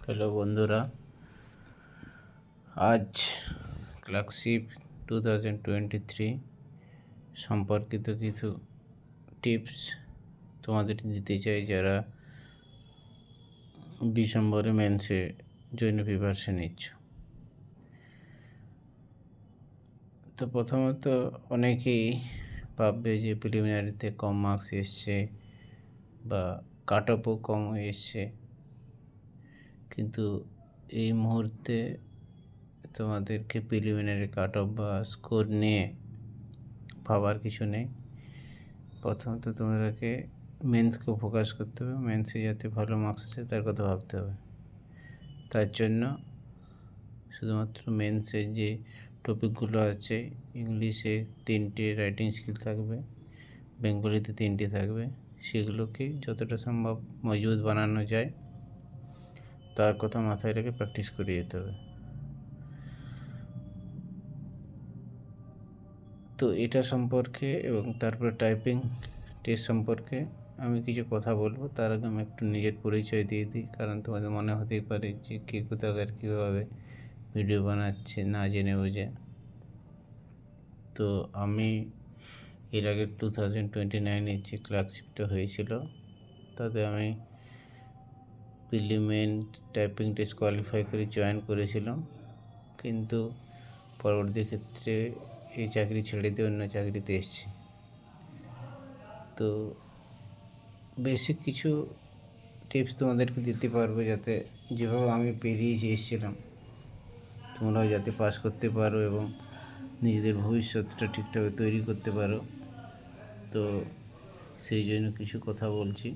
Hello বন্ধুরা, আজ clerkship 2023 সম্পর্কিত কিছু টিপস তোমাদের দিতে চাই যারা ডিসেম্বরে মেন্সে জন্য প্রিপারেশন নিচ্ছ। তো প্রথমত অনেকেই ভাববে যে প্রিলিমিনারিতে কম মার্কস এসছে বা কাট অফও কম এসছে, কিন্তু এই মুহূর্তে তোমাদেরকে প্রিলিমিনারি কাট অফ বা স্কোর নিয়ে ভাবার কিছু নেই। প্রথমত তোমাদেরকে মেন্সকে ফোকাস করতে হবে, মেন্সে যাতে ভালো মার্কস আসে তার কথা ভাবতে হবে। তার জন্য শুধুমাত্র মেন্সের যে টপিকগুলো আছে, ইংলিশে 3টে রাইটিং স্কিল থাকবে, বেঙ্গলিতে 3টে থাকবে, সেগুলোকে যতটা সম্ভব মজবুত বানানো যায় তার কথা মাথায় রেখে প্র্যাকটিস করে যেতে হবে। তো এটা সম্পর্কে এবং তারপরে টাইপিং টেস্ট সম্পর্কে আমি কিছু কথা বলবো। তার আগে আমি একটু নিজের পরিচয় দিয়ে দিই, কারণ তোমাদের মনে হতেই পারে যে কে কোথাকার কীভাবে ভিডিও বানাচ্ছে না জেনে বুঝে। তো আমি এর আগে 2029 যে ক্লার্কশিপটা হয়েছিল তাতে আমি প্রিলিমিন টাইপিং টেস্ট কোয়ালিফাই করে জয়েন করেছিলাম, কিন্তু পরবর্তী ক্ষেত্রে এই চাকরি ছেড়ে দিয়ে অন্য চাকরিতে এসেছি। তো বেসিক কিছু টিপস তোমাদেরকে দিতে পারবো, যাতে যেভাবে আমি পেরিয়ে এসেছিলাম তোমরাও যাতে পাস করতে পারো এবং নিজেদের ভবিষ্যৎটা ঠিকঠাক তৈরি করতে পারো। তো সেই জন্য কিছু কথা বলছি।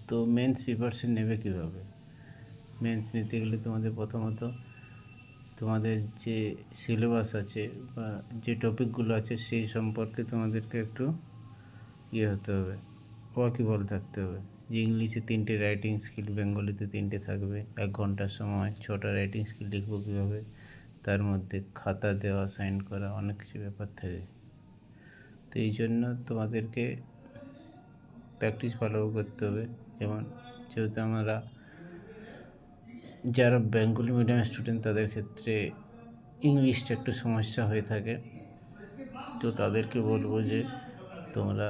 তো মেন্স প্রিপারেশন নেবে কীভাবে? মেন্স নিতে গেলে তোমাদের প্রথমত তোমাদের যে সিলেবাস আছে বা যে টপিকগুলো আছে সেই সম্পর্কে তোমাদেরকে একটু হতে হবে, ওয়াকিবল থাকতে হবে। যে ইংলিশে 3টে রাইটিং স্কিল, বেঙ্গলিতে 3টে থাকবে, 1 ঘন্টার সময় 6টা রাইটিং স্কিল লিখবো কীভাবে, তার মধ্যে খাতা দেওয়া, সাইন করা, অনেক কিছু ব্যাপার থাকে। তো এই জন্য তোমাদেরকে প্র্যাকটিস ভালো করতে হবে। যেহেতু আমরা যারা বেঙ্গলি মিডিয়াম স্টুডেন্ট তাদের ক্ষেত্রে ইংলিশটা একটু সমস্যা হয়ে থাকে। তো তাদেরকে বলবো যে তোমরা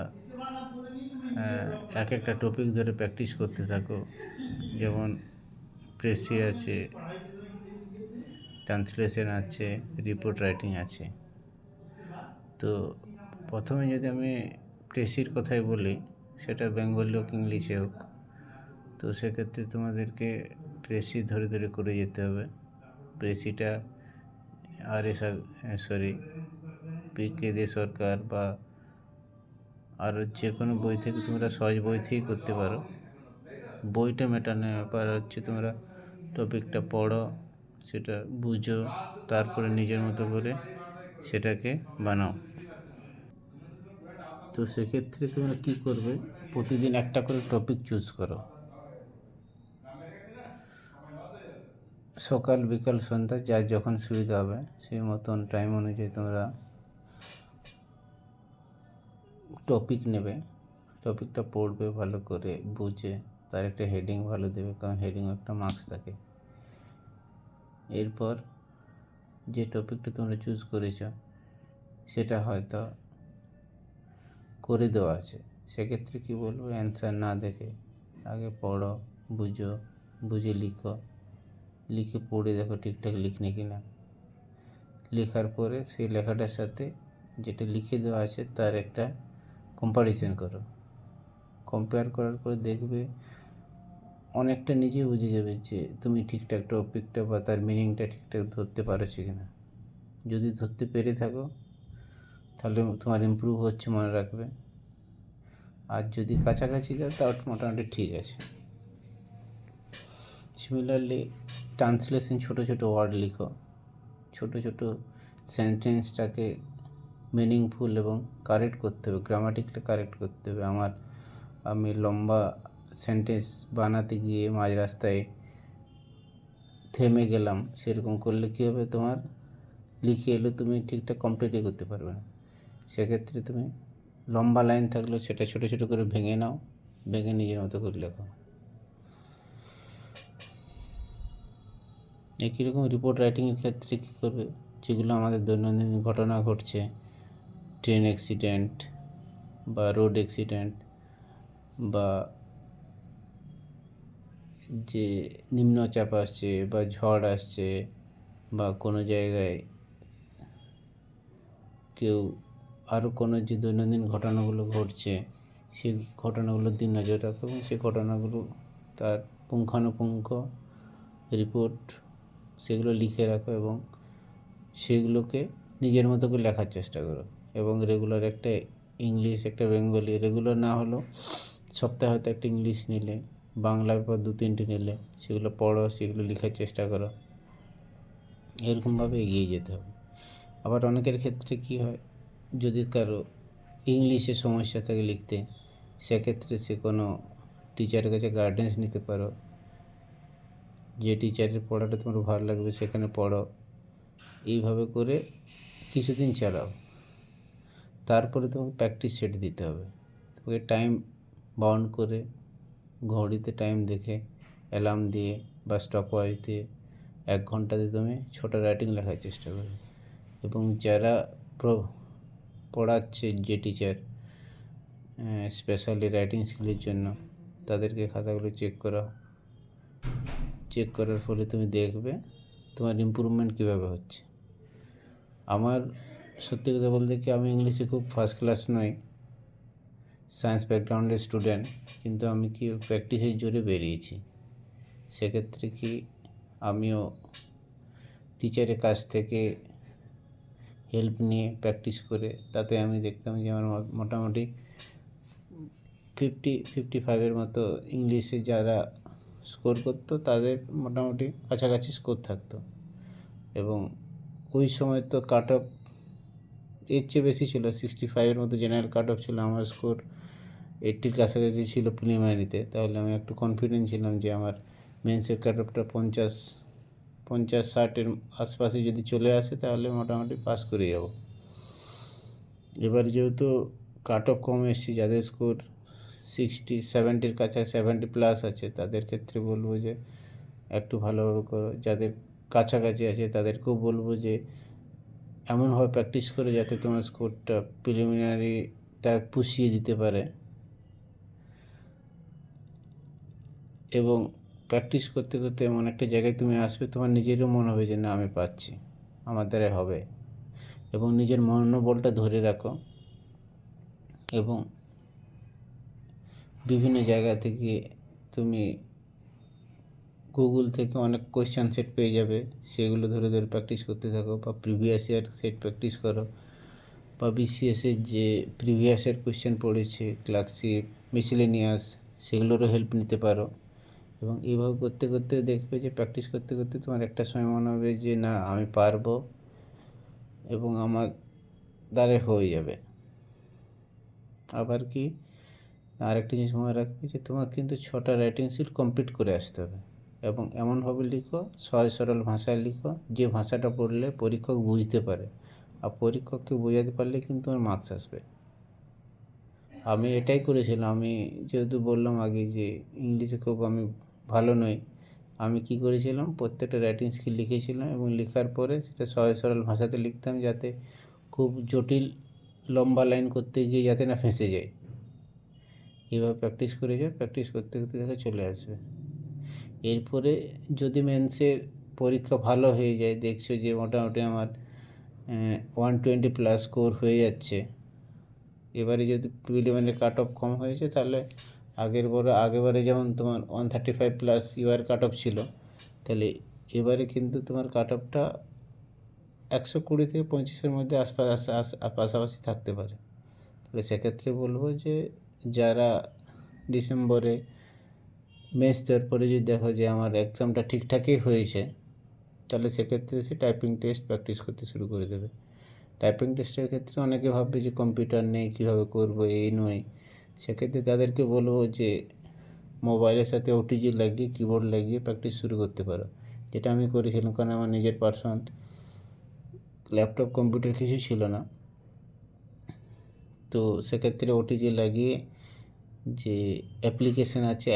একটা টপিক ধরে প্র্যাকটিস করতে থাকো। যেমন প্রেসি আছে, ট্রান্সলেশন আছে, রিপোর্ট রাইটিং আছে। তো প্রথমে যদি আমি প্রেসির কথাই বলি, সেটা বেঙ্গলি হোক ইংলিশে হোক, তো সেক্ষেত্রে তোমাদেরকে প্রেসি ধরে ধরে করে যেতে হবে। প্রেসিটা পি.কে. দে সরকার বা আরও যে কোনো বই থেকে তোমরা সহজ বই থেকেই করতে পারো। বইটা মেটানো ব্যাপার হচ্ছে তোমরা টপিকটা পড়ো, সেটা বুঝো, তারপরে নিজের মতো করে সেটাকে বানাও। তো সেক্ষেত্রে তোমরা কী করবে, প্রতিদিন একটা করে টপিক চুজ করো। সকাল, বিকাল, সন্ধ্যা যার যখন সুবিধা হবে সেই মতন টাইম অনুযায়ী তোমরা টপিক নেবে, টপিকটা পড়বে ভালো করে বুঝে, তার একটা হেডিং ভালো দেবে, কারণ হেডিংও একটা মার্কস থাকে। এরপর যে টপিকটা তোমরা চুজ করেছ সেটা হয়তো করে দেওয়া আছে, সেক্ষেত্রে কী বলবো, অ্যান্সার না দেখে আগে পড়ো, বুঝো, বুঝে লিখো, লিখে পড়ে দেখো ঠিকঠাক লিখনি কি না। লেখার পরে সেই লেখাটার সাথে যেটা লিখে দেওয়া আছে তার একটা কম্প্যারিজন করো। কম্পেয়ার করার পরে দেখবে অনেকটা নিজে বুঝে যাবে যে তুমি ঠিকঠাক টপিকটা বা তার মিনিংটা ঠিকঠাক ধরতে পারছো কি না। যদি ধরতে পেরে থাকো তাহলে তোমার ইমপ্রুভ হচ্ছে, মনে রাখবে। আর যদি কাছাকাছি যাও তাও মোটামুটি ঠিক আছে। সিমিলারলি ট্রান্সলেশন, ছোটো ছোটো ওয়ার্ড লিখো, ছোটো ছোটো সেন্টেন্সটাকে মিনিংফুল এবং কারেক্ট করতে হবে, গ্রামাটিকটা কারেক্ট করতে হবে। আমি লম্বা সেন্টেন্স বানাতে গিয়ে মাঝ রাস্তায় থেমে গেলাম, সেরকম করলে কী হবে, তোমার লিখে এলে তুমি ঠিকঠাক কমপ্লিটই করতে পারবে না। সেক্ষেত্রে তুমি লম্বা লাইন থাকলেও সেটা ছোটো ছোটো করে ভেঙে নাও, ভেঙে নিজের মতো করে লেখো। একই রকম রিপোর্ট রাইটিংয়ের ক্ষেত্রে কী করবে, যেগুলো আমাদের দৈনন্দিন ঘটনা ঘটছে, ট্রেন অ্যাক্সিডেন্ট বা রোড অ্যাক্সিডেন্ট বা যে নিম্নচাপ আসছে বা ঝড় আসছে বা কোনো জায়গায় কেউ আরও কোনো যে দৈনন্দিন ঘটনাগুলো ঘটছে সেই ঘটনাগুলোর দিন নজর রাখো এবং সেই ঘটনাগুলো তার পুঙ্খানুপুঙ্খ রিপোর্ট সেগুলো লিখে রাখো এবং সেগুলোকে নিজের মতো করে লেখার চেষ্টা করো। এবং রেগুলার একটা ইংলিশ, একটা বেঙ্গলি, রেগুলার না হলেও সপ্তাহে হয়তো একটা ইংলিশ নিলে, বাংলা পেপার 2-3টে নিলে সেগুলো পড়ো, সেগুলো লেখার চেষ্টা করো। এরকমভাবে এগিয়ে যেতে হবে। আবার অনেকের ক্ষেত্রে কী হয়, যদি কারো ইংলিশে সমস্যা থাকে লিখতে, সেক্ষেত্রে সে কোনো টিচারের কাছে গাইডেন্স নিতে পারো। যে টিচারের পড়াটা তোমার ভালো লাগবে সেখানে পড়ো। এইভাবে করে কিছুদিন চালাও। তারপরে তোমাকে প্র্যাকটিস সেট দিতে হবে। তোমাকে টাইম বাউন্ড করে ঘড়িতে টাইম দেখে অ্যালার্ম দিয়ে বা স্টপওয়াচ দিয়ে 1 ঘন্টাতে তুমি ছোটো রাইটিং লেখার চেষ্টা করবে। এবং যারা পড়াচ্ছে, যে টিচার স্পেশালি রাইটিং স্কিলের জন্য, তাদেরকে খাতাগুলো চেক করাও। চেক করার ফলে তুমি দেখবে তোমার ইমপ্রুভমেন্ট কীভাবে হচ্ছে। আমার সত্যি কথা বলতে কি, আমি ইংলিশে খুব ফার্স্ট ক্লাস নই, সায়েন্স ব্যাকগ্রাউন্ডের স্টুডেন্ট, কিন্তু আমি কি প্র্যাকটিসের জোরে বেরিয়েছি। সেক্ষেত্রে কি আমিও টিচারের কাছ থেকে হেল্প নিয়ে প্র্যাকটিস করে তাতে আমি দেখতাম যে আমার মোটামুটি 50-55 মতো ইংলিশে যারা স্কোর করতো তাদের মোটামুটি কাছাকাছি স্কোর থাকতো। এবং ওই সময় তো কাট অফ এর চেয়ে বেশি ছিল, 65 মতো জেনারেল কাট অফ ছিল, আমার স্কোর 80-র কাছাকাছি ছিল প্রিলিমিনারিতে। তাহলে আমি একটু কনফিডেন্ট ছিলাম যে আমার মেন্সের কাট অফটা 50-60-এর আশপাশে যদি চলে আসে তাহলে মোটামুটি পাস করে যাব। এবার যেহেতু কাট অফ কম এসেছে, যাদের স্কোর 60-70-র কাছাকাছি 70+ আছে, তাদের ক্ষেত্রে বলবো যে একটু ভালোভাবে করো। যাদের কাছাকাছি আছে তাদেরকেও বলবো যে এমনভাবে প্র্যাকটিস করে যাতে তোমার স্কোরটা প্রিলিমিনারিটা পুষিয়ে দিতে পারে। এবং প্র্যাকটিস করতে করতে এমন একটা জায়গায় তুমি আসবে, তোমার নিজেরও মনে হবে যে না, আমি পারছি, আমার দ্বারাই হবে। এবং নিজের মনোবলটা ধরে রাখো এবং বিভিন্ন জায়গা থেকে তুমি গুগল থেকে অনেক কোয়েশ্চেন সেট পেয়ে যাবে, সেগুলো ধরে ধরে প্র্যাকটিস করতে থাকো। বা প্রিভিয়াস ইয়ার সেট প্র্যাকটিস করো, বা বিসিএসের যে প্রিভিয়াস ইয়ার কোয়েশ্চেন পড়েছে, ক্লার্কশিপ, মিসেলেনিয়াস, সেগুলোরও হেল্প নিতে পারো। এবং এইভাবে করতে করতে দেখবে যে প্র্যাকটিস করতে করতে তোমার একটা সময় মনে হবে যে না, আমি পারবো এবং আমার দ্বারা হয়ে যাবে। আবার কি, আরেকটা জিনিস মনে রাখবে যে তোমার কিন্তু 6টা রাইটিং স্কিল কমপ্লিট করে আসতে হবে। এবং এমনভাবে লিখো, সহজ সরল ভাষায় লিখো, যে ভাষাটা পড়লে পরীক্ষক বুঝতে পারে। আর পরীক্ষককে বোঝাতে পারলে কিন্তু তোমার মার্কস আসবে। আমি এটাই করেছিলাম। আমি যেহেতু বললাম আগে যে ইংলিশে খুব আমি ভালো নই, আমি কি করেছিলাম, প্রত্যেকটা রাইটিং স্কিল লিখেছিলাম এবং লেখার পরে সেটা সহজ সরল ভাষাতে লিখতাম, যাতে খুব জটিল লম্বা লাইন করতে গিয়ে যাতে না ফেঁসে যায়। এইভাবে প্র্যাকটিস করে যাও, প্র্যাকটিস করতে করতে দেখো চলে আসবে। এরপরে যদি মেন্সের পরীক্ষা ভালো হয়ে যায়, দেখছো যে মোটামুটি আমার 120+ স্কোর হয়ে যাচ্ছে, এবারে যদি প্রিলিমিনারি কাট অফ কম হয়েছে, তাহলে আগেরবারে যেমন তোমার 135+ ইউআর কাট অফ ছিল, তাহলে এবারে কিন্তু তোমার কাট অফটা 120 থেকে 25-এর মধ্যে পাশাপাশি থাকতে পারে। তাহলে সেক্ষেত্রে বলবো যে যারা ডিসেম্বরে মেন্স দেওয়ার পরে যদি দেখো যে আমার এক্সামটা ঠিকঠাকই হয়েছে, তাহলে সেক্ষেত্রে সে টাইপিং টেস্ট প্র্যাকটিস করতে শুরু করে দেবে। টাইপিং টেস্টের ক্ষেত্রে অনেকে ভাববে যে কম্পিউটার নেই, কীভাবে করবো, এই নয়। সেক্ষেত্রে তাদেরকে বলবো যে মোবাইলের সাথে ওটিজি লাগিয়ে, কিবোর্ড লাগিয়ে প্র্যাকটিস শুরু করতে পারো, যেটা আমি করেছিলাম। কারণ আমার নিজের পার্সোনাল ল্যাপটপ, কম্পিউটার কিছু ছিল না। তো সেক্ষেত্রে ওটিজি লাগিয়ে যে অ্যাপ্লিকেশান আছে,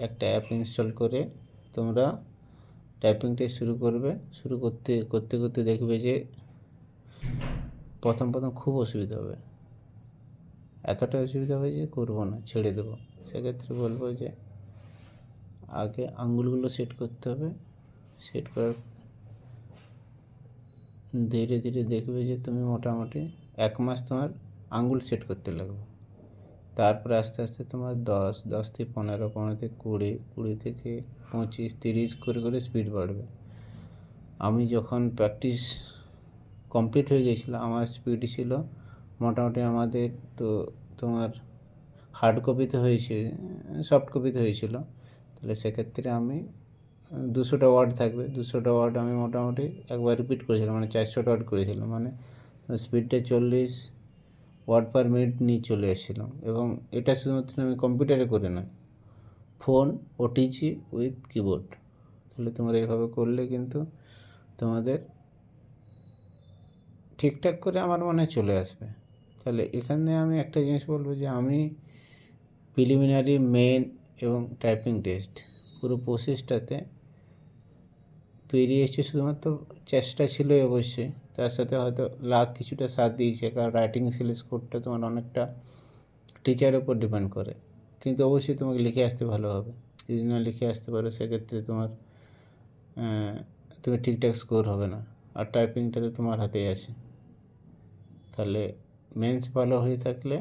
একটা অ্যাপ ইনস্টল করে তোমরা টাইপিং টেস্ট শুরু করবে। শুরু করতে করতে করতে দেখবে যে প্রথম খুব অসুবিধা হবে, এতটা অসুবিধা হবে যে করবো না, ছেড়ে দেবো। সেক্ষেত্রে বলবো যে আগে আঙুলগুলো সেট করতে হবে। সেট করার ধীরে ধীরে দেখবে যে তুমি মোটামুটি 1 মাস তোমার আঙুল সেট করতে লাগবে। তারপরে আস্তে আস্তে তোমার 10 থেকে 15, 15 থেকে 20, 20 থেকে 25, 30 করে করে স্পিড বাড়বে। আমি যখন প্র্যাকটিস কমপ্লিট হয়ে গিয়েছিল, আমার স্পিড ছিল মোটামুটি, আমাদের তো তোমার হার্ড কপিতে হয়েছে, সফট কপিতে হয়েছিল, তাহলে সেক্ষেত্রে আমি 200টা ওয়ার্ড থাকবে, 200টা ওয়ার্ড আমি মোটামুটি একবার রিপিট করেছিলাম, মানে 400টা ওয়ার্ড করেছিলাম, মানে স্পিডটা 40 ওয়ার্ড পার মিনিট নিয়ে চলে এসেছিলাম। এবং এটা শুধুমাত্র আমি কম্পিউটারে করে না, ফোন, ওটিজি উইথ কিবোর্ড। তাহলে তোমরা এভাবে করলে কিন্তু তোমাদের ঠিকঠাক করে আমার মনে হয় চলে আসবে। তাহলে এখানে আমি একটা জিনিস বলবো যে আমি প্রিলিমিনারি, মেন এবং টাইপিং টেস্ট পুরো প্রসেসটাতে পেরিয়ে এসেছি। শুধুমাত্র চেষ্টা ছিলই অবশ্যই, তার সাথে হয়তো লাক কিছুটা সাথ দিয়েছে, কারণ রাইটিং স্কোরটা তোমার অনেকটা টিচারের উপর ডিপেন্ড করে। কিন্তু অবশ্যই তোমাকে লিখে আসতে ভালো হবে। যদি না লিখে আসতে পারো সেক্ষেত্রে তোমার তুমি ঠিকঠাক স্কোর হবে না। আর টাইপিংটাতে তোমার হাতেই আছে। তাহলে মেন্স ভালো হয়ে থাকলে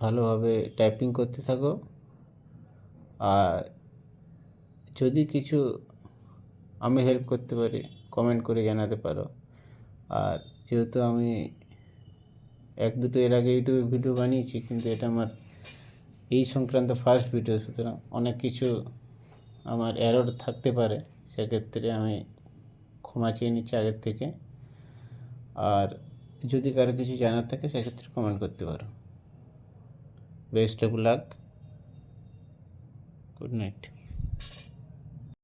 ভালোভাবে টাইপিং করতে থাকো। আর যদি কিছু আমি হেল্প করতে পারি কমেন্ট করে জানাতে পারো। আর যেহেতু আমি 1-2 এর আগে ইউটিউবে ভিডিও বানিয়েছি, কিন্তু এটা আমার এই সংক্রান্ত ফার্স্ট ভিডিও, সুতরাং অনেক কিছু আমার এরর থাকতে পারে, সেক্ষেত্রে আমি ক্ষমা চেয়ে নিচ্ছি আগের থেকে। আর যদি কারো কিছু জানার থাকে সেক্ষেত্রে কমেন্ট করতে পারো। Best of luck, good night.